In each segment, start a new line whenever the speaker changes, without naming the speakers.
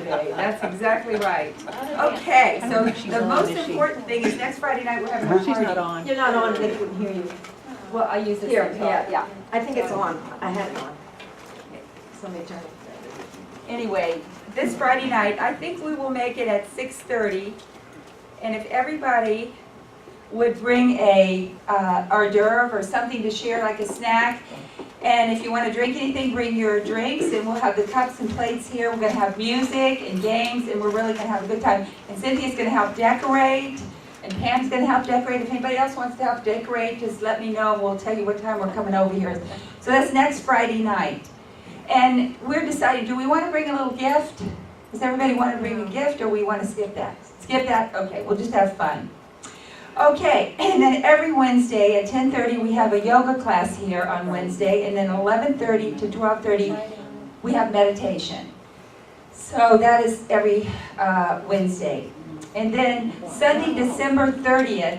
today. That's exactly right. Okay, so the most important thing is next Friday night we're having a party.
She's not on.
You're not on, they couldn't hear you.
Well, I use this.
Here,
to
yeah,
talk.
yeah. I think it's on. I had it on. Somebody turn it.
Anyway, this Friday night, I think we will make it at 6:30. And if everybody would bring a hors d'oeuvre or something to share, like a snack. And if you want to drink anything, bring your drinks, and we'll have the cups and plates here. We're going to have music and games, and we're really going to have a good time. And Cynthia's going to help decorate, and Pam's going to help decorate. If anybody else wants to help decorate, just let me know, and we'll tell you what time we're coming over here. So that's next Friday night. And we're deciding, do we want to bring a little gift? Does everybody want to bring a gift, or we want to skip that? Skip that? Okay, we'll just have fun. Okay, and then every Wednesday at 10:30 we have a yoga class here on Wednesday, and then 11:30 to 12:30 we have meditation. So that is every Wednesday. And then Sunday, December 30th,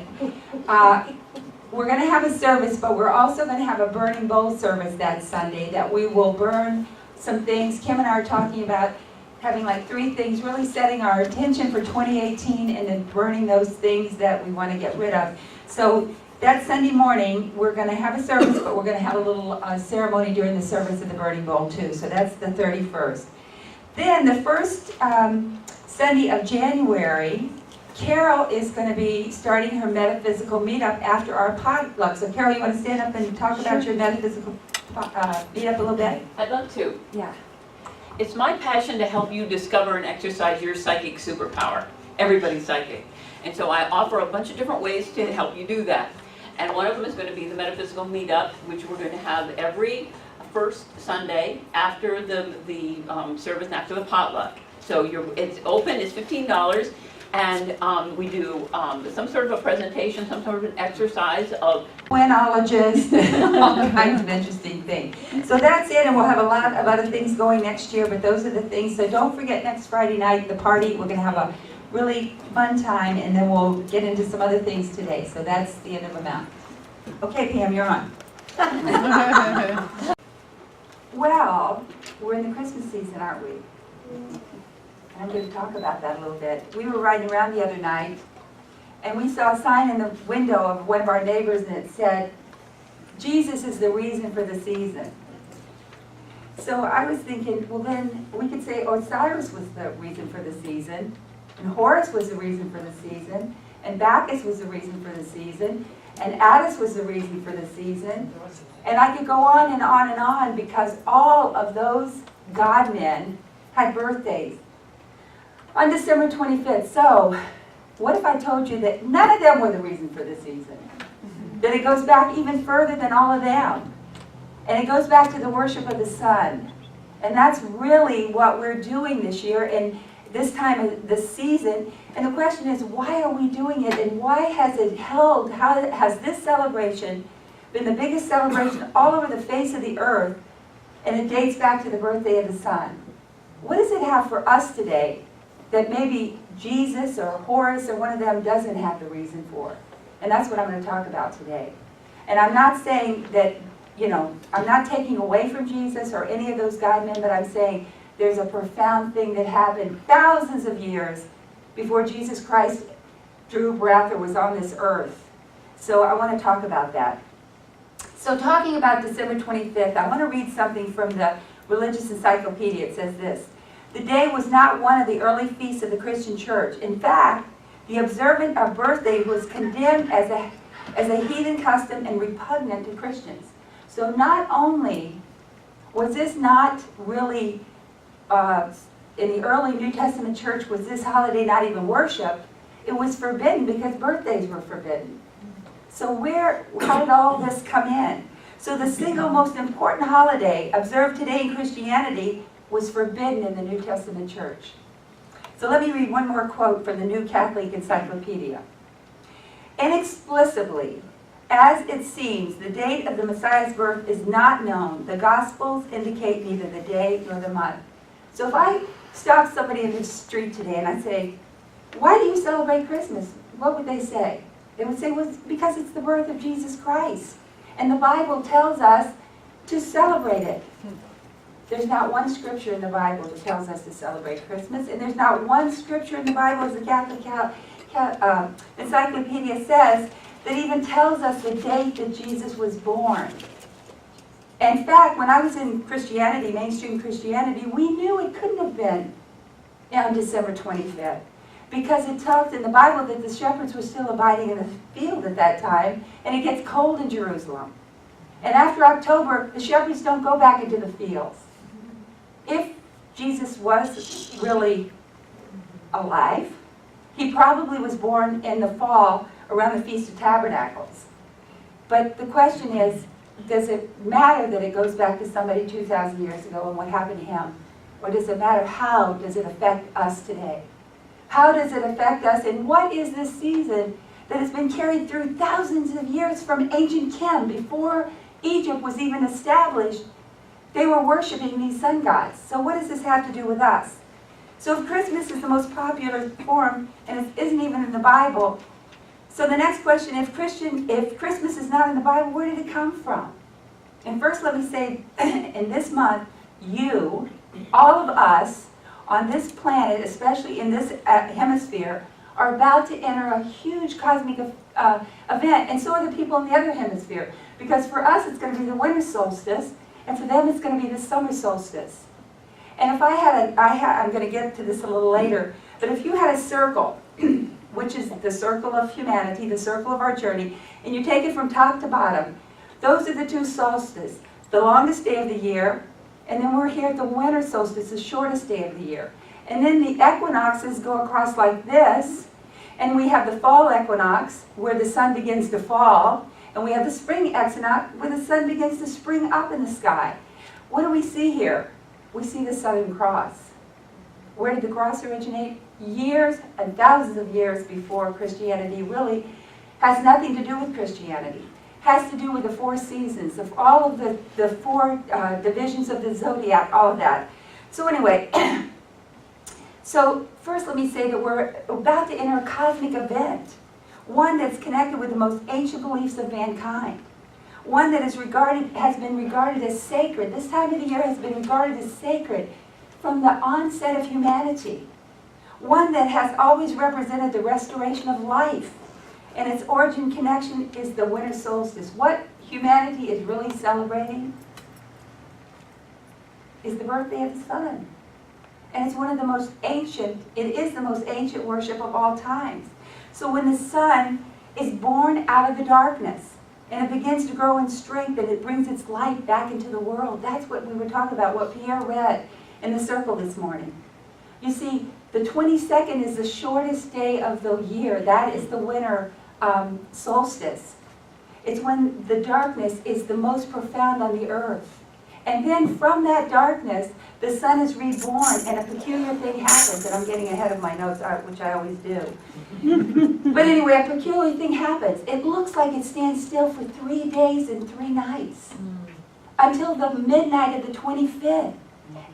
we're going to have a service, but we're also going to have a burning bowl service that Sunday that we will burn some things. Kim and I are talking about having like 3 things, really setting our intention for 2018 and then burning those things that we want to get rid of. So that Sunday morning, we're going to have a service, but we're going to have a little ceremony during the service of the burning bowl too. So that's the 31st. Then the first Sunday of January, Carol is going to be starting her metaphysical meetup after our potluck. So Carol, you want to stand up and talk about your metaphysical meetup a little bit?
I'd love to.
Yeah.
It's my passion to help you discover and exercise your psychic superpower. Everybody's psychic. And so I offer a bunch of different ways to help you do that. And one of them is going to be the metaphysical meetup, which we're going to have every first Sunday after the service, after the potluck. So it's open, it's $15. And we do some sort of a presentation, some sort of an exercise of
Winologist, all kinds of interesting things. So that's it, and we'll have a lot of other things going next year, but those are the things. So don't forget next Friday night, the party. We're going to have a really fun time, and then we'll get into some other things today. So that's the end of the mouth. Okay, Pam, you're on. Well, we're in the Christmas season, aren't we? I'm going to talk about that a little bit. We were riding around the other night, and we saw a sign in the window of one of our neighbors, and it said, Jesus is the reason for the season. So I was thinking, well then, we could say Osiris was the reason for the season, and Horus was the reason for the season, and Bacchus was the reason for the season, and Attis was the reason for the season. And I could go on and on and on, because all of those god men had birthdays on December 25th. So, what if I told you that none of them were the reason for the season? That it goes back even further than all of them. And it goes back to the worship of the sun. And that's really what we're doing this year and this time of the season. And the question is, why are we doing it? And why has it held, how has this celebration been the biggest celebration all over the face of the earth? And it dates back to the birthday of the sun. What does it have for us today that maybe Jesus or Horus or one of them doesn't have the reason for? And that's what I'm going to talk about today. And I'm not saying that, I'm not taking away from Jesus or any of those god men, but I'm saying there's a profound thing that happened thousands of years before Jesus Christ drew breath or was on this earth. So I want to talk about that. So talking about December 25th, I want to read something from the Religious Encyclopedia. It says this: the day was not one of the early feasts of the Christian church. In fact, the observance of birthday was condemned as a heathen custom and repugnant to Christians. So not only was this not really, in the early New Testament church, was this holiday not even worshipped, it was forbidden because birthdays were forbidden. So how did all this come in? So the single most important holiday observed today in Christianity was forbidden in the New Testament church. So let me read one more quote from the New Catholic Encyclopedia. Inexplicably, as it seems, the date of the Messiah's birth is not known. The Gospels indicate neither the day nor the month. So if I stop somebody in the street today and I say, why do you celebrate Christmas? What would they say? They would say, well, because it's the birth of Jesus Christ. And the Bible tells us to celebrate it. There's not one scripture in the Bible that tells us to celebrate Christmas, and there's not one scripture in the Bible, as the Catholic Encyclopedia says, that even tells us the date that Jesus was born. In fact, when I was in Christianity, mainstream Christianity, we knew it couldn't have been on December 25th. Because it talks in the Bible that the shepherds were still abiding in the field at that time, and it gets cold in Jerusalem. And after October, the shepherds don't go back into the fields. If Jesus was really alive, he probably was born in the fall around the Feast of Tabernacles. But the question is, does it matter that it goes back to somebody 2,000 years ago and what happened to him? Or does it matter how does it affect us today? How does it affect us, and what is this season that has been carried through thousands of years from ancient Chem? Before Egypt was even established, they were worshiping these sun gods. So what does this have to do with us? So if Christmas is the most popular form, and it isn't even in the Bible, so the next question, if Christmas is not in the Bible, where did it come from? And first let me say, in this month, you, all of us, on this planet, especially in this hemisphere, are about to enter a huge cosmic event, and so are the people in the other hemisphere. Because for us, it's going to be the winter solstice, and for them, it's going to be the summer solstice. And if I'm going to get to this a little later, but if you had a circle, which is the circle of humanity, the circle of our journey, and you take it from top to bottom, those are the two solstices, the longest day of the year, and then we're here at the winter solstice, the shortest day of the year. And then the equinoxes go across like this, and we have the fall equinox, where the sun begins to fall, and we have the spring equinox, where the sun begins to spring up in the sky. What do we see here? We see the Southern Cross. Where did the cross originate? Years and thousands of years before Christianity really has nothing to do with Christianity. Has to do with the four seasons, of all of the four divisions of the zodiac, all of that. So anyway, so first let me say that we're about to enter a cosmic event, one that's connected with the most ancient beliefs of mankind, one that has been regarded as sacred. This time of the year has been regarded as sacred from the onset of humanity, one that has always represented the restoration of life. And its origin connection is the winter solstice. What humanity is really celebrating is the birthday of the sun. And it's one of the most ancient, it is the most ancient worship of all times. So when the sun is born out of the darkness, and it begins to grow in strength, and it brings its light back into the world, that's what we were talking about, what Pierre read in the circle this morning. You see, the 22nd is the shortest day of the year. That is the winter solstice. It's when the darkness is the most profound on the earth. And then from that darkness, the sun is reborn, and a peculiar thing happens. And I'm getting ahead of my notes, which I always do. But anyway, a peculiar thing happens. It looks like it stands still for 3 days and 3 nights until the midnight of the 25th.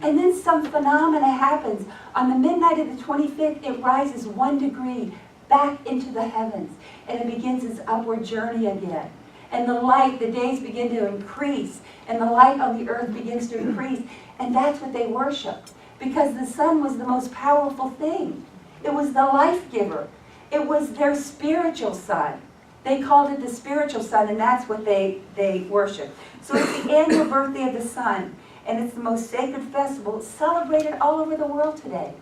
And then some phenomena happens. On the midnight of the 25th, it rises 1 degree back into the heavens, and it begins its upward journey again. And the light, the days begin to increase, and the light on the earth begins to increase. And that's what they worshiped, because the sun was the most powerful thing. It was the life giver. It was their spiritual sun. They called it the spiritual sun, and that's what they worshiped. So it's the annual birthday of the sun, and it's the most sacred festival. It's celebrated all over the world today.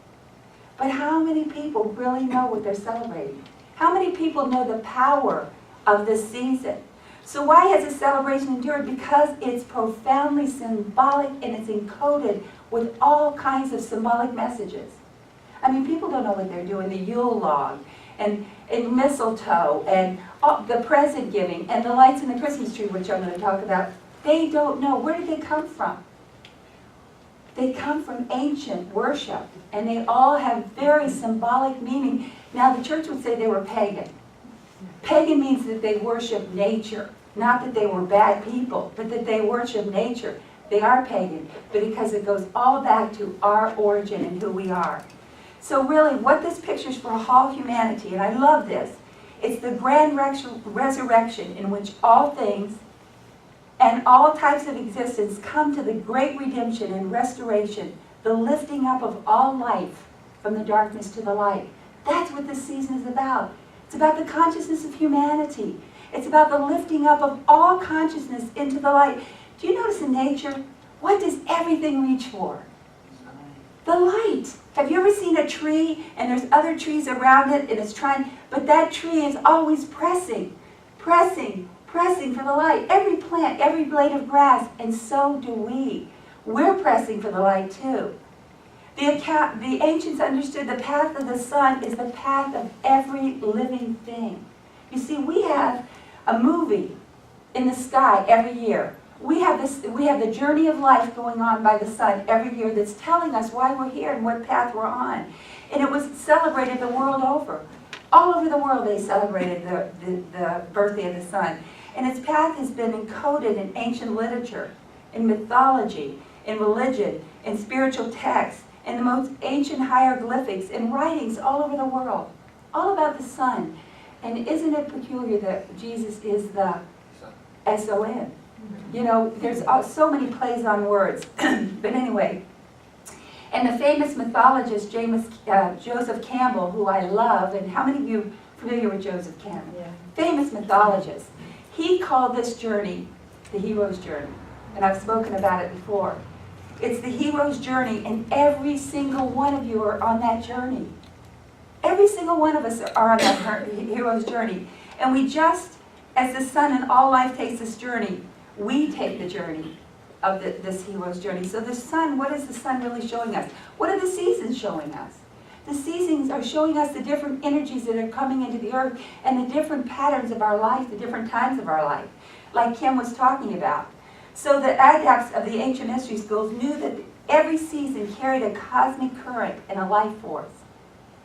But how many people really know what they're celebrating? How many people know the power of this season? So why has this celebration endured? Because it's profoundly symbolic, and it's encoded with all kinds of symbolic messages. I mean, people don't know what they're doing. The Yule log, and mistletoe, and the present giving, and the lights in the Christmas tree, which I'm going to talk about. They don't know. Where did they come from? They come from ancient worship, and they all have very symbolic meaning. Now, the church would say they were pagan. Pagan means that they worship nature. Not that they were bad people, but that they worship nature. They are pagan, but because it goes all back to our origin and who we are. So really, what this pictures for all humanity, and I love this, it's the grand resurrection in which all things and all types of existence come to the great redemption and restoration, the lifting up of all life from the darkness to the light. That's what this season is about. It's about the consciousness of humanity. It's about the lifting up of all consciousness into the light. Do you notice in nature, what does everything reach for? The light. Have you ever seen a tree and there's other trees around it and it's trying, but that tree is always pressing for the light. Every plant, every blade of grass, and so do we. We're pressing for the light too. The ancients understood the path of the sun is the path of every living thing. You see, we have a movie in the sky every year. We have the journey of life going on by the sun every year that's telling us why we're here and what path we're on. And it was celebrated the world over. All over the world they celebrated the birthday of the sun. And its path has been encoded in ancient literature, in mythology, in religion, in spiritual texts, in the most ancient hieroglyphics, in writings all over the world. All about the sun. And isn't it peculiar that Jesus is the S-O-N? You know, there's so many plays on words. But anyway, and the famous mythologist Joseph Campbell, who I love, and how many of you are familiar with Joseph Campbell? Yeah. Famous mythologist. He called this journey the hero's journey. And I've spoken about it before. It's the hero's journey, and every single one of you are on that journey. Every single one of us are on that hero's journey. And we just, as the sun and all life takes this journey, we take the journey of this hero's journey. So the sun, what is the sun really showing us? What are the seasons showing us? The seasons are showing us the different energies that are coming into the earth and the different patterns of our life, the different times of our life, like Kim was talking about. So the adepts of the ancient mystery schools knew that every season carried a cosmic current and a life force.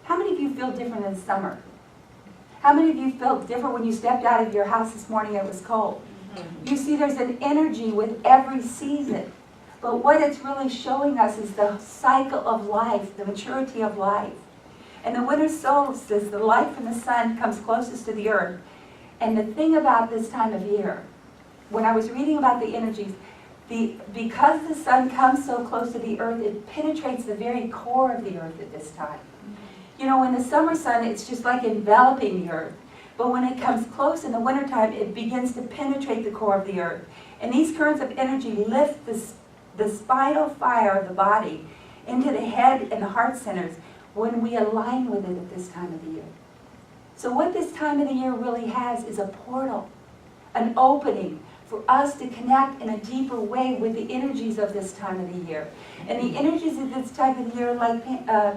How many of you feel different in summer? How many of you felt different when you stepped out of your house this morning and it was cold? You see, there's an energy with every season. But what it's really showing us is the cycle of life, the maturity of life. And the winter solstice, the light from the sun comes closest to the earth. And the thing about this time of year, when I was reading about the energies, because the sun comes so close to the earth, it penetrates the very core of the earth at this time. You know, in the summer sun, it's just like enveloping the earth. But when it comes close in the wintertime, it begins to penetrate the core of the earth. And these currents of energy lift the spinal fire of the body into the head and the heart centers when we align with it at this time of the year. So what this time of the year really has is a portal, an opening for us to connect in a deeper way with the energies of this time of the year. And the energies of this time of the year, like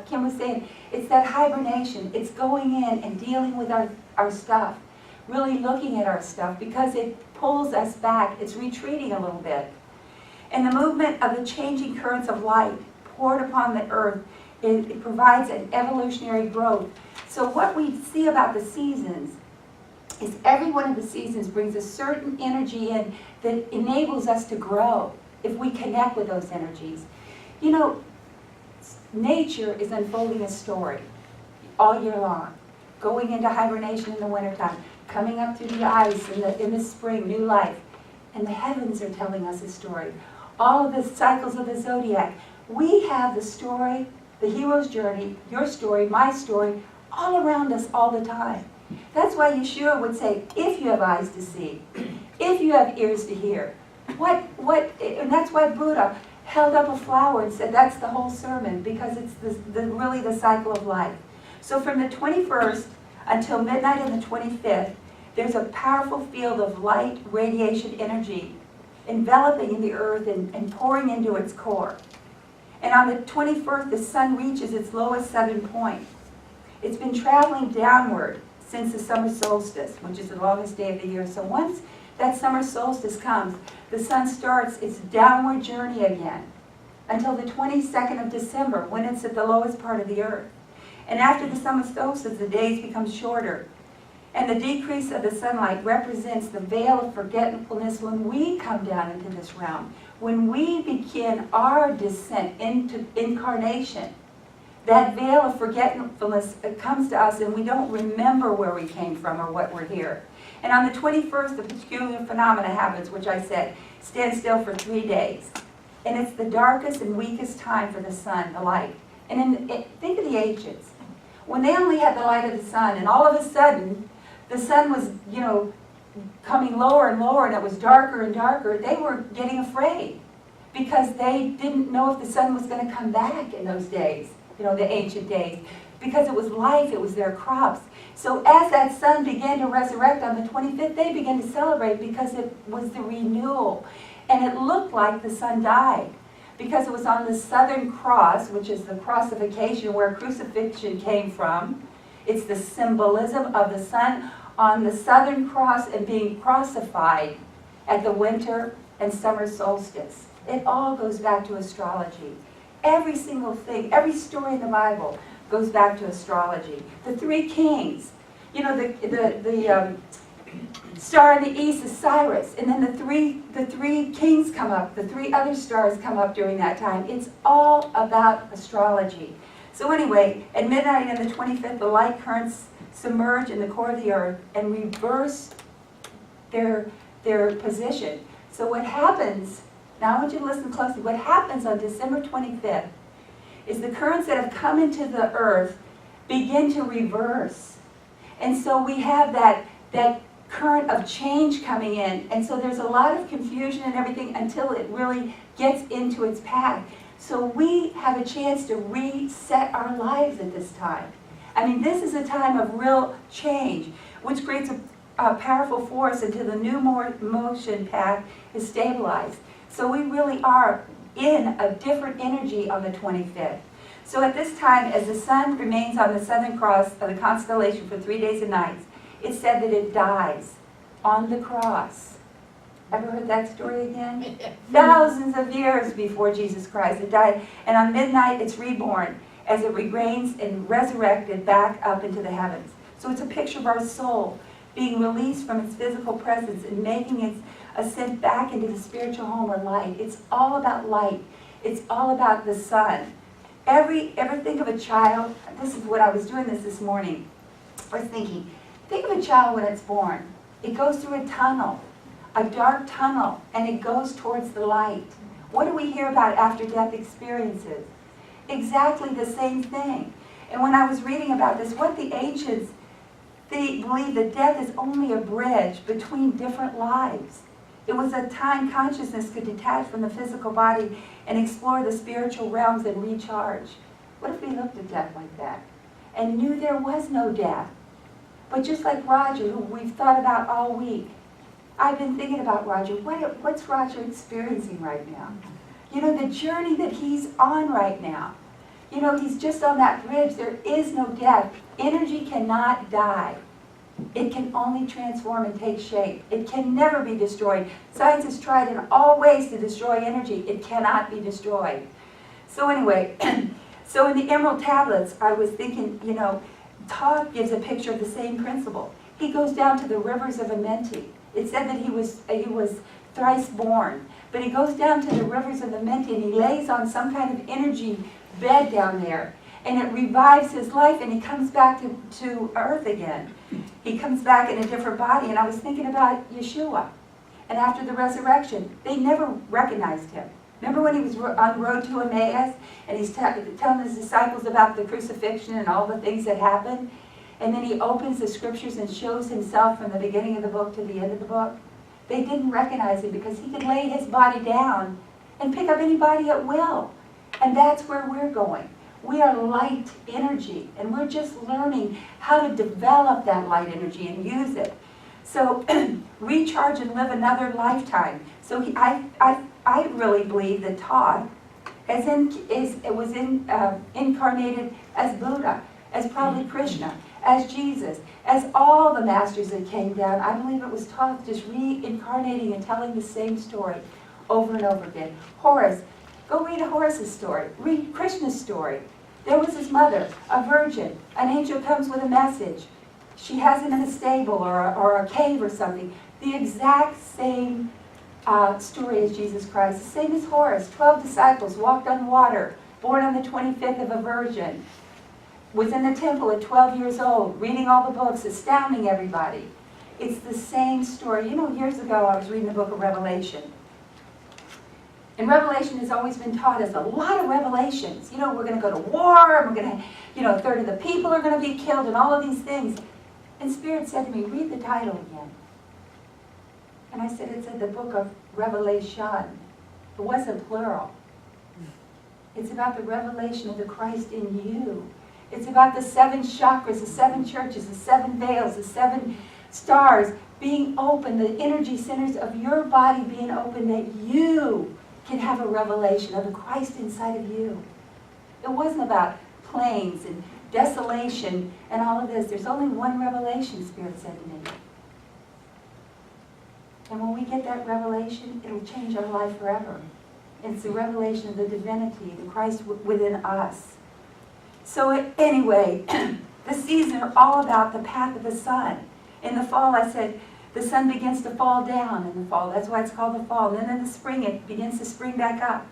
Kim was saying, it's that hibernation. It's going in and dealing with our stuff, really looking at our stuff, because it pulls us back. It's retreating a little bit. And the movement of the changing currents of light poured upon the earth, it provides an evolutionary growth. So what we see about the seasons is every one of the seasons brings a certain energy in that enables us to grow if we connect with those energies. You know, nature is unfolding a story all year long, going into hibernation in the wintertime, coming up through the ice in the spring, new life. And the heavens are telling us a story. All of the cycles of the zodiac. We have the story, the hero's journey, your story, my story, all around us all the time. That's why Yeshua would say, if you have eyes to see, if you have ears to hear. And that's why Buddha held up a flower and said that's the whole sermon, because it's really the cycle of life. So from the 21st until midnight on the 25th, there's a powerful field of light, radiation, energy enveloping in the earth and pouring into its core. And on the 21st, the sun reaches its lowest southern point. It's been traveling downward since the summer solstice, which is the longest day of the year. So once that summer solstice comes, the sun starts its downward journey again until the 22nd of December, when it's at the lowest part of the earth. And after the summer solstice, the days become shorter. And the decrease of the sunlight represents the veil of forgetfulness when we come down into this realm. When we begin our descent into incarnation, that veil of forgetfulness comes to us and we don't remember where we came from or what we're here. And on the 21st, the peculiar phenomena happens, which I said, stand still for 3 days. And it's the darkest and weakest time for the sun, the light. And think of the ancients. When they only had the light of the sun, and all of a sudden, the sun was, coming lower and lower, and it was darker and darker, they were getting afraid because they didn't know if the sun was going to come back in those days, the ancient days, because it was life, it was their crops. So as that sun began to resurrect on the 25th, they began to celebrate because it was the renewal. And it looked like the sun died because it was on the southern cross, which is the crossification where crucifixion came from. It's the symbolism of the sun on the southern cross and being crucified at the winter and summer solstice. It all goes back to astrology. Every single thing, every story in the Bible goes back to astrology. The 3 kings, the star in the east is Cyrus, and then the three kings come up, the 3 other stars come up during that time. It's all about astrology. So anyway, at midnight on the 25th, the light currents submerge in the core of the earth and reverse their position. So what happens, now I want you to listen closely, what happens on December 25th is the currents that have come into the earth begin to reverse. And so we have that current of change coming in. And so there's a lot of confusion and everything until it really gets into its path. So we have a chance to reset our lives at this time. I mean, this is a time of real change, which creates a powerful force until the new motion path is stabilized. So we really are in a different energy on the 25th. So at this time, as the sun remains on the southern cross of the constellation for 3 days and nights, it's said that it dies on the cross. Ever heard that story again? Thousands of years before Jesus Christ, it died. And on midnight, it's reborn as it regains and resurrected back up into the heavens. So it's a picture of our soul being released from its physical presence and making its ascent back into the spiritual home or light. It's all about light. It's all about the sun. Ever think of a child? This is what I was doing this morning. I was thinking, think of a child when it's born. It goes through a tunnel, a dark tunnel, and it goes towards the light. What do we hear about after-death experiences? Exactly the same thing. And when I was reading about this, what the ancients, they believe that death is only a bridge between different lives. It was a time consciousness could detach from the physical body and explore the spiritual realms and recharge. What if we looked at death like that and knew there was no death? But just like Roger, who we've thought about all week, I've been thinking about Roger. What's Roger experiencing right now? The journey that he's on right now. He's just on that bridge. There is no death. Energy cannot die. It can only transform and take shape. It can never be destroyed. Science has tried in all ways to destroy energy. It cannot be destroyed. So anyway, so in the Emerald Tablets, I was thinking, Todd gives a picture of the same principle. He goes down to the rivers of Amenti. It said that he was thrice born. But he goes down to the rivers of Amenti and he lays on some kind of energy bed down there. And it revives his life and he comes back to earth again. He comes back in a different body. And I was thinking about Yeshua. And after the resurrection, they never recognized him. Remember when he was on the road to Emmaus and he's telling his disciples about the crucifixion and all the things that happened? And then he opens the scriptures and shows himself from the beginning of the book to the end of the book. They didn't recognize him because he could lay his body down and pick up anybody at will. And that's where we're going. We are light energy, and we're just learning how to develop that light energy and use it. So recharge and live another lifetime. So I really believe that Todd was incarnated as Buddha, as probably Krishna, as Jesus, as all the masters that came down. I believe it was Todd just reincarnating and telling the same story over and over again. Horus, go read Horus's story. Read Krishna's story. There was his mother, a virgin. An angel comes with a message. She has him in a stable or a cave or something. The exact same story as Jesus Christ. The same as Horus. 12 disciples walked on water. born on the 25th of a virgin, was in the temple at 12 years old, reading all the books, astounding everybody. It's the same story. You know, years ago I was reading the book of Revelation. And Revelation has always been taught us a lot of revelations. You know, we're going to go to war, and we're going to, you know, a third of the people are going to be killed, and all of these things. And Spirit said to me, read the title again. And I said, it said the book of Revelation. It wasn't plural. It's about the revelation of the Christ in you. It's about the 7 chakras, the 7 churches, the 7 veils, the 7 stars being open, the energy centers of your body being open, that you can have a revelation of the Christ inside of you. It wasn't about planes and desolation and all of this. There's only one revelation, Spirit said to me. And when we get that revelation, it'll change our life forever. It's the revelation of the divinity, the Christ within us. So anyway, the seasons are all about the path of the sun. In the fall, I said, the sun begins to fall down in the fall. That's why it's called the fall. And then in the spring, it begins to spring back up.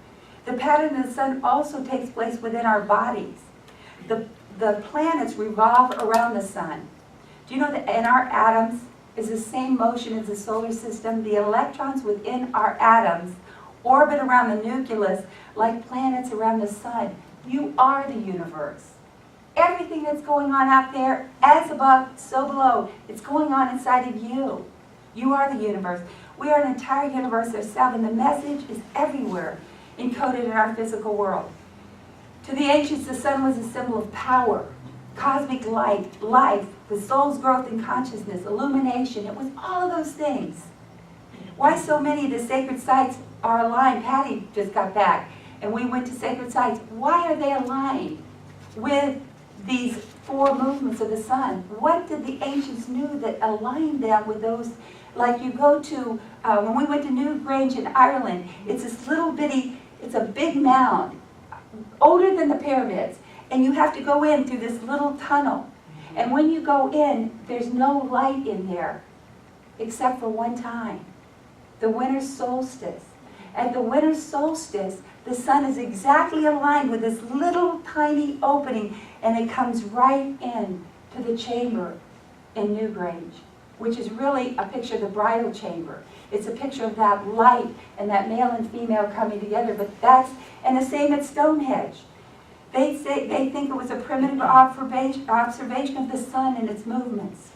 The pattern of the sun also takes place within our bodies. The planets revolve around the sun. Do you know that in our atoms is the same motion as the solar system? The electrons within our atoms orbit around the nucleus like planets around the sun. You are the universe. Everything that's going on out there, as above, so below, it's going on inside of you. You are the universe. We are an entire universe ourselves, and the message is everywhere, encoded in our physical world. To the ancients, the sun was a symbol of power, cosmic light, life, the soul's growth in consciousness, illumination. It was all of those things. Why so many of the sacred sites are aligned? Patty just got back, and we went to sacred sites. Why are they aligned with these 4 movements of the sun? What did the ancients knew that aligned them with those? Like you go to, when we went to Newgrange in Ireland, it's this little bitty, it's a big mound, older than the pyramids, and you have to go in through this little tunnel. And when you go in, there's no light in there, except for one time, the winter solstice. At the winter solstice, the sun is exactly aligned with this little tiny opening, and it comes right in to the chamber in Newgrange, which is really a picture of the bridal chamber. It's a picture of that light and that male and female coming together. But that's, and the same at Stonehenge. They think it was a primitive observation of the sun and its movements.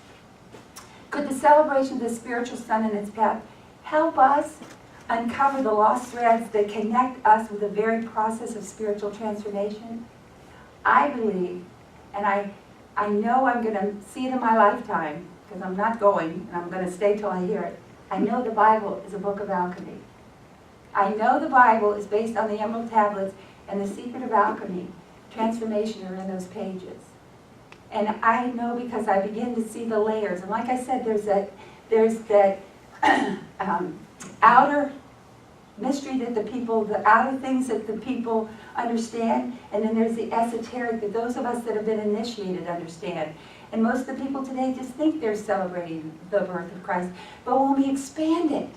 Could the celebration of the spiritual sun and its path help us uncover the lost threads that connect us with the very process of spiritual transformation? I believe, and I know I'm going to see it in my lifetime, because I'm not going, and I'm going to stay till I hear it. I know the Bible is a book of alchemy. I know the Bible is based on the Emerald Tablets, and the secret of alchemy, transformation, are in those pages. And I know because I begin to see the layers. And like I said, there's that outer mystery that the outer things that the people understand, and then there's the esoteric that those of us that have been initiated understand. And most of the people today just think they're celebrating the birth of Christ. But when we expand it,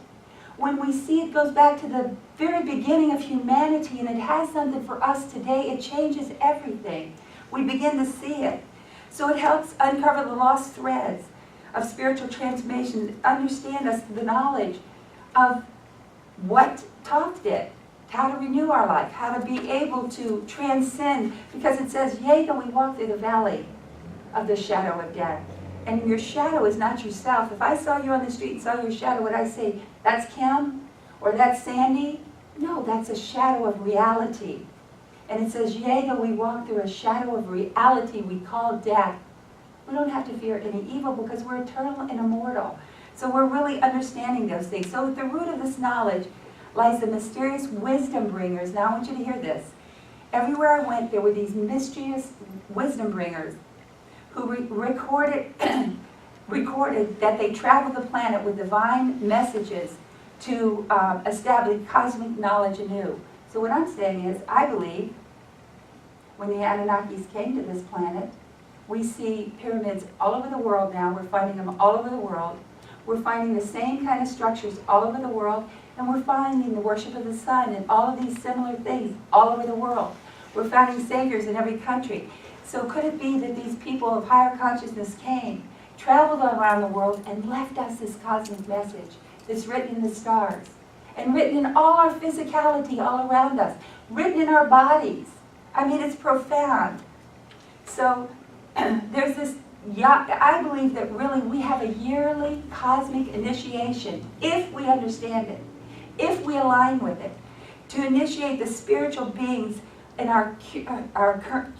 when we see it goes back to the very beginning of humanity, and it has something for us today, it changes everything. We begin to see it. So it helps uncover the lost threads of spiritual transformation, understand us the knowledge of what Toph did, how to renew our life, how to be able to transcend, because it says, yea, though we walk through the valley of the shadow of death. And your shadow is not yourself. If I saw you on the street and saw your shadow, would I say, that's Kim? Or that's Sandy? No, that's a shadow of reality. And it says, yea, though we walk through a shadow of reality we call death, we don't have to fear any evil because we're eternal and immortal. So we're really understanding those things. So at the root of this knowledge lies the mysterious wisdom bringers. Now I want you to hear this. Everywhere I went, there were these mysterious wisdom bringers who recorded that they traveled the planet with divine messages to establish cosmic knowledge anew. So what I'm saying is, I believe when the Anunnakis came to this planet, we see pyramids all over the world now. We're finding them all over the world. We're finding the same kind of structures all over the world, and we're finding the worship of the sun and all of these similar things all over the world. We're founding saviors in every country. So could it be that these people of higher consciousness came, traveled around the world, and left us this cosmic message that's written in the stars, and written in all our physicality all around us, written in our bodies? I mean, it's profound. So there's this, I believe that really we have a yearly cosmic initiation, if we understand it, if we align with it, to initiate the spiritual beings in our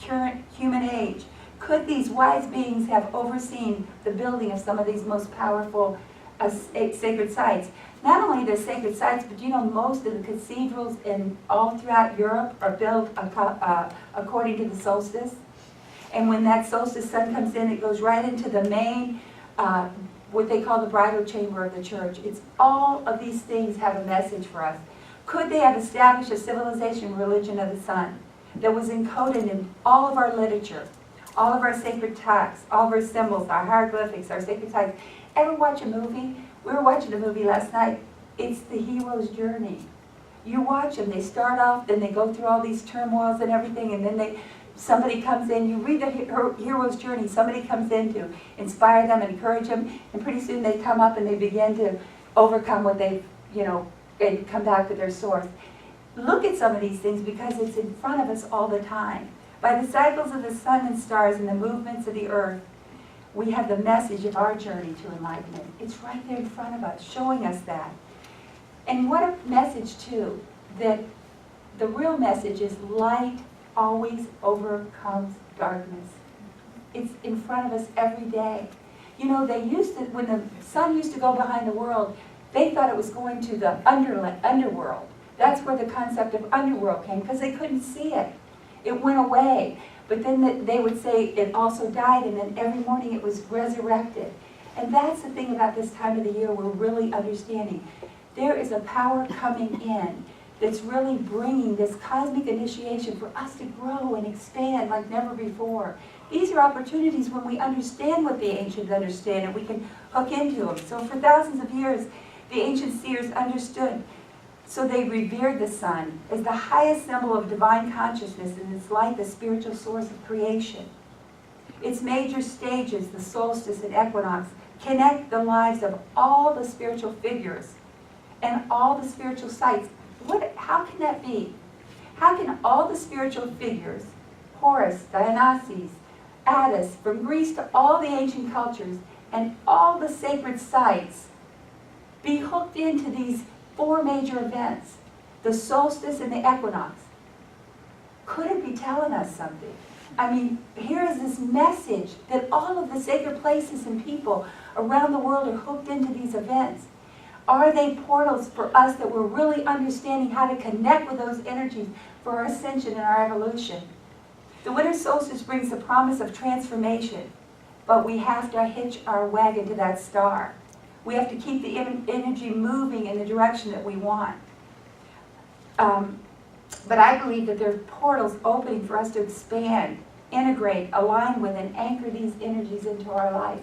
current human age. Could these wise beings have overseen the building of some of these most powerful sacred sites? Not only the sacred sites, but you know most of the cathedrals in all throughout Europe are built according to the solstice. And when that solstice sun comes in, it goes right into the main, what they call the bridal chamber of the church. It's all of these things have a message for us. Could they have established a civilization religion of the sun that was encoded in all of our literature, all of our sacred texts, all of our symbols, our hieroglyphics, our sacred sites? Ever watch a movie? We were watching a movie last night. It's the hero's journey. You watch them. They start off, then they go through all these turmoils and everything, and then somebody comes in. You read the hero's journey. Somebody comes in to inspire them, encourage them, and pretty soon they come up and they begin to overcome what they've, and come back to their source. Look at some of these things because it's in front of us all the time. By the cycles of the sun and stars and the movements of the earth, we have the message of our journey to enlightenment. It's right there in front of us, showing us that. And what a message, too, that the real message is light always overcomes darkness. It's in front of us every day. You know, they used to, when the sun used to go behind the world, they thought it was going to the underworld. That's where the concept of underworld came, because they couldn't see it. It went away. But then they would say it also died, and then every morning it was resurrected. And that's the thing about this time of the year we're really understanding. There is a power coming in that's really bringing this cosmic initiation for us to grow and expand like never before. These are opportunities when we understand what the ancients understand and we can hook into them. So for thousands of years, the ancient seers understood. So they revered the sun as the highest symbol of divine consciousness and its light, the spiritual source of creation. Its major stages, the solstice and equinox, connect the lives of all the spiritual figures and all the spiritual sites. How can that be? How can all the spiritual figures, Horus, Dionysus, Attis, from Greece to all the ancient cultures, and all the sacred sites be hooked into these four major events, the solstice and the equinox? Could it be telling us something? I mean, here is this message that all of the sacred places and people around the world are hooked into these events. Are they portals for us that we're really understanding how to connect with those energies for our ascension and our evolution? The winter solstice brings the promise of transformation, but we have to hitch our wagon to that star. We have to keep the energy moving in the direction that we want. But I believe that there are portals opening for us to expand, integrate, align with, and anchor these energies into our life.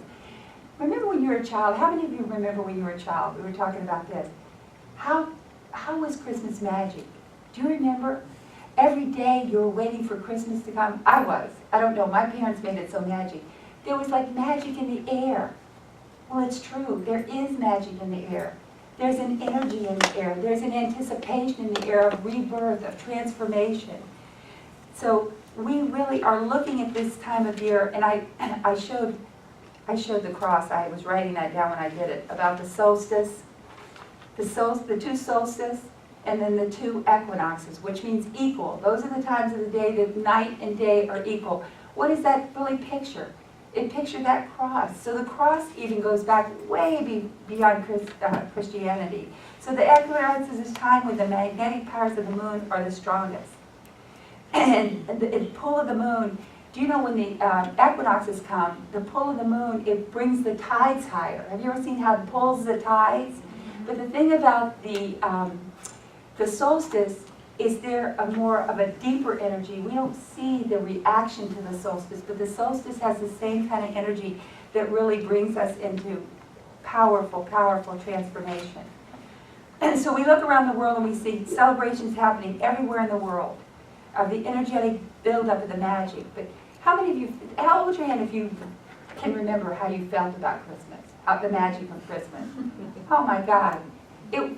Remember when you were a child? How many of you remember when you were a child? We were talking about this. How was Christmas magic? Do you remember? Every day you were waiting for Christmas to come. I was. I don't know. My parents made it so magic. There was like magic in the air. Well, it's true. There is magic in the air. There's an energy in the air. There's an anticipation in the air of rebirth, of transformation. So we really are looking at this time of year, and I showed the cross. I was writing that down when I did it, about the solstice, the two solstices, and then the two equinoxes, which means equal. Those are the times of the day that night and day are equal. What does that really picture? It pictured that cross. So the cross even goes back way beyond Christianity. So the equinox is this time when the magnetic powers of the moon are the strongest. And the pull of the moon, do you know when the equinoxes come, the pull of the moon, it brings the tides higher. Have you ever seen how it pulls the tides? But the thing about the solstice is there a more of a deeper energy. We don't see the reaction to the solstice, but the solstice has the same kind of energy that really brings us into powerful, powerful transformation. And so we look around the world and we see celebrations happening everywhere in the world. of the energetic buildup of the magic. But how many of you, hold your hand if you can remember how you felt about Christmas, the magic of Christmas. Oh my God.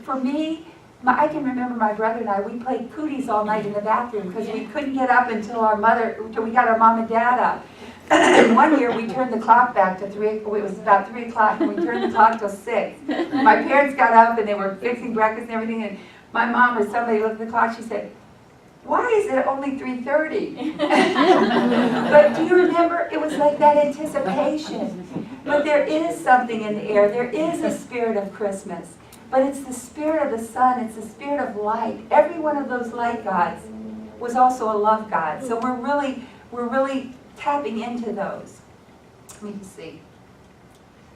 For me, I can remember my brother and I, we played cooties all night in the bathroom because we couldn't get up until we got our mom and dad up. And one year we turned the clock back to it was about 3 o'clock, and we turned the clock till 6. My parents got up and they were fixing breakfast and everything, and my mom or somebody looked at the clock, she said, "Why is it only 3:30? But do you remember, it was like that anticipation. But there is something in the air, there is a spirit of Christmas. But it's the spirit of the sun, it's the spirit of light. Every one of those light gods was also a love god. So we're really tapping into those. Let me just see.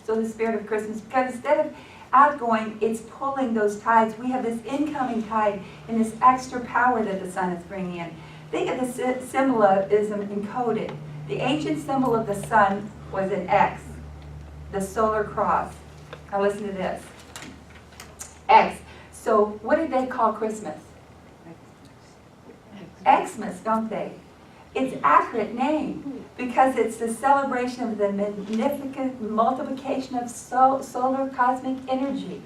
So the spirit of Christmas, because instead of outgoing, it's pulling those tides. We have this incoming tide and this extra power that the sun is bringing in. Think of the symbolism encoded. The ancient symbol of the sun was an X, the solar cross. Now listen to this. X. So what did they call Christmas? Xmas, don't they? It's an accurate name because it's the celebration of the magnificent multiplication of solar cosmic energy.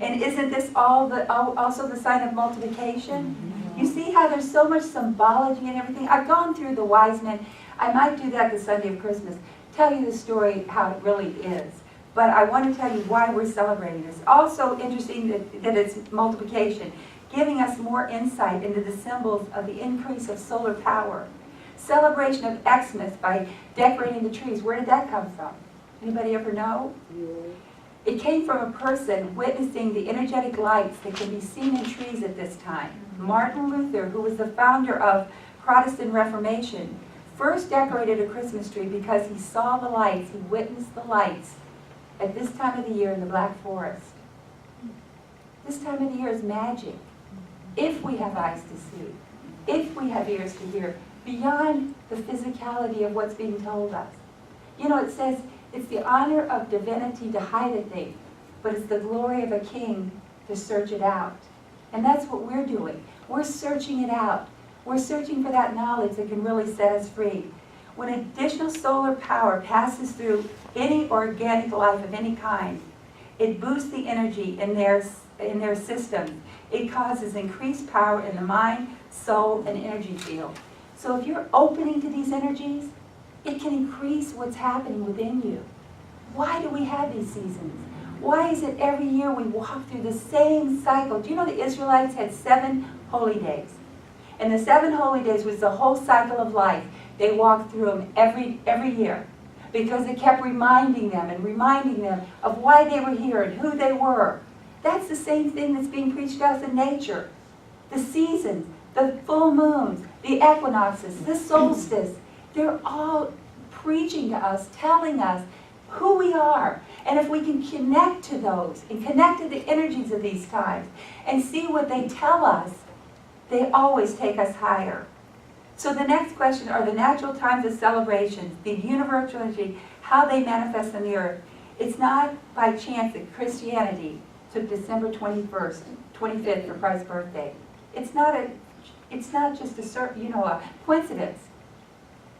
And isn't this also the sign of multiplication? You see how there's so much symbology and everything? I've gone through the wise men. I might do that the Sunday of Christmas. Tell you the story how it really is. But I want to tell you why we're celebrating this. Also interesting that it's multiplication, giving us more insight into the symbols of the increase of solar power. Celebration of Xmas by decorating the trees. Where did that come from? Anybody ever know? It came from a person witnessing the energetic lights that can be seen in trees at this time. Martin Luther, who was the founder of Protestant Reformation, first decorated a Christmas tree because he saw the lights, he witnessed the lights at this time of the year in the Black Forest. This time of the year is magic. If we have eyes to see, if we have ears to hear, beyond the physicality of what's being told us. You know, it says it's the honor of divinity to hide a thing, but it's the glory of a king to search it out. And that's what we're doing. We're searching it out. We're searching for that knowledge that can really set us free. When additional solar power passes through any organic life of any kind, it boosts the energy in their system. It causes increased power in the mind, soul, and energy field. So if you're opening to these energies, it can increase what's happening within you. Why do we have these seasons? Why is it every year we walk through the same cycle? Do you know the Israelites had 7 holy days? And the 7 holy days was the whole cycle of life. They walked through them every year because it kept reminding them of why they were here and who they were. That's the same thing that's being preached to us in nature. The seasons, the full moons, the equinoxes, the solstice, they're all preaching to us, telling us who we are. And if we can connect to those and connect to the energies of these times and see what they tell us, they always take us higher. So the next question are the natural times of celebrations, the universal energy, how they manifest on the earth. It's not by chance that Christianity took December 25th for Christ's birthday. It's not just a coincidence.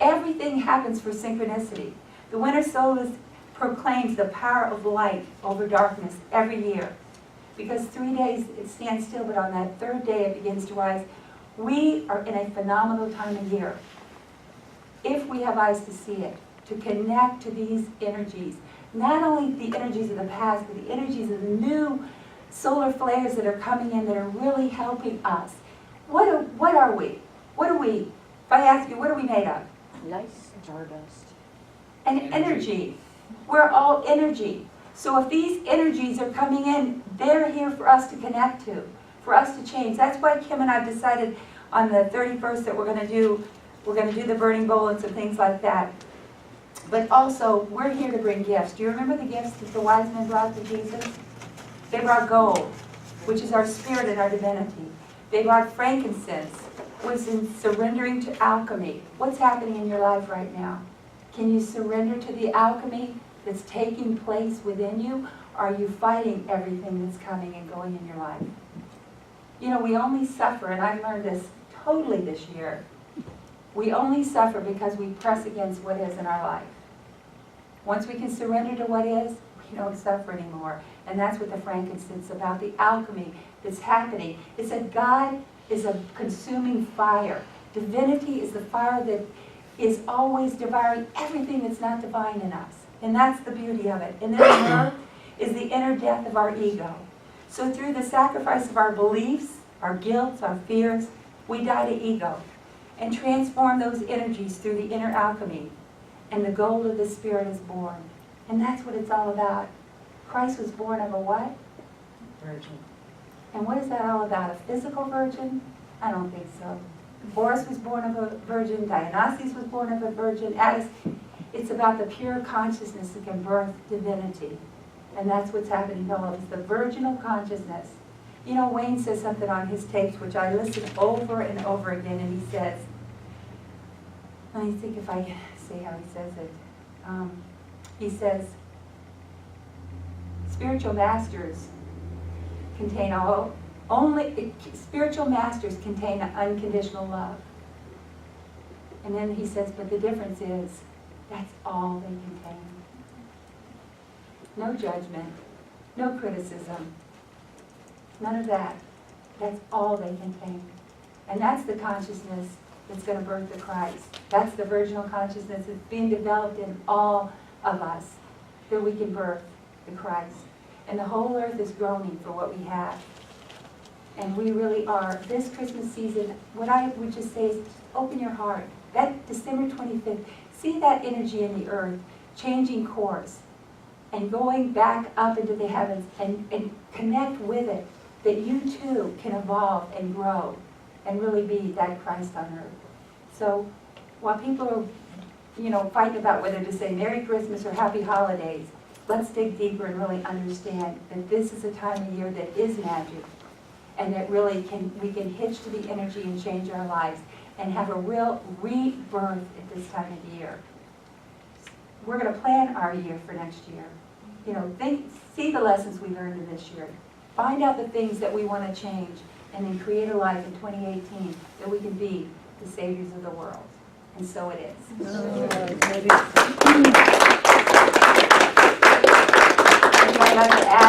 Everything happens for synchronicity. The winter solstice proclaims the power of light over darkness every year. Because 3 days it stands still, but on that 3rd day it begins to rise. We are in a phenomenal time of year. If we have eyes to see it, to connect to these energies, not only the energies of the past, but the energies of the new solar flares that are coming in that are really helping us. What are we? If I ask you, what are we made of?
Nice stardust.
And energy. We're all energy. So if these energies are coming in, they're here for us to connect to, for us to change. That's why Kim and I decided on the 31st that we're going to do the burning bowl and some things like that. But also, we're here to bring gifts. Do you remember the gifts that the wise men brought to Jesus? They brought gold, which is our spirit and our divinity. They brought frankincense, which is surrendering to alchemy. What's happening in your life right now? Can you surrender to the alchemy that's taking place within you? Or are you fighting everything that's coming and going in your life? You know, we only suffer, and I've learned this totally this year. We only suffer because we press against what is in our life. Once we can surrender to what is, we don't suffer anymore. And that's what the frankincense is about, the alchemy that's happening. It said God is a consuming fire. Divinity is the fire that is always devouring everything that's not divine in us. And that's the beauty of it. And then myrrh is the inner death of our ego. So through the sacrifice of our beliefs, our guilt, our fears, we die to ego and transform those energies through the inner alchemy. And the gold of the Spirit is born. And that's what it's all about. Christ was born of a what?
Virgin.
And what is that all about? A physical virgin? I don't think so. Boris was born of a virgin. Dionysus was born of a virgin. It's about the pure consciousness that can birth divinity. And that's what's happening to all of us, the virginal consciousness. You know, Wayne says something on his tapes, which I listen over and over again, and he says, let me think if I can say how he says it. He says, spiritual masters contain spiritual masters contain unconditional love. And then he says, but the difference is, that's all they contain. No judgment, no criticism, none of that. That's all they contain. And that's the consciousness that's going to birth the Christ. That's the virginal consciousness that's being developed in all of us, that we can birth the Christ. And the whole earth is groaning for what we have. And we really are. This Christmas season, what I would just say is, open your heart. That December 25th, see that energy in the earth changing course and going back up into the heavens and connect with it, that you too can evolve and grow and really be that Christ on earth. So while people are, fighting about whether to say Merry Christmas or Happy Holidays, let's dig deeper and really understand that this is a time of year that is magic, and that really we can hitch to the energy and change our lives and have a real rebirth at this time of year. We're going to plan our year for next year. See the lessons we learned in this year. Find out the things that we want to change, and then create a life in 2018 that we can be the saviors of the world. And so it is. Anybody like to add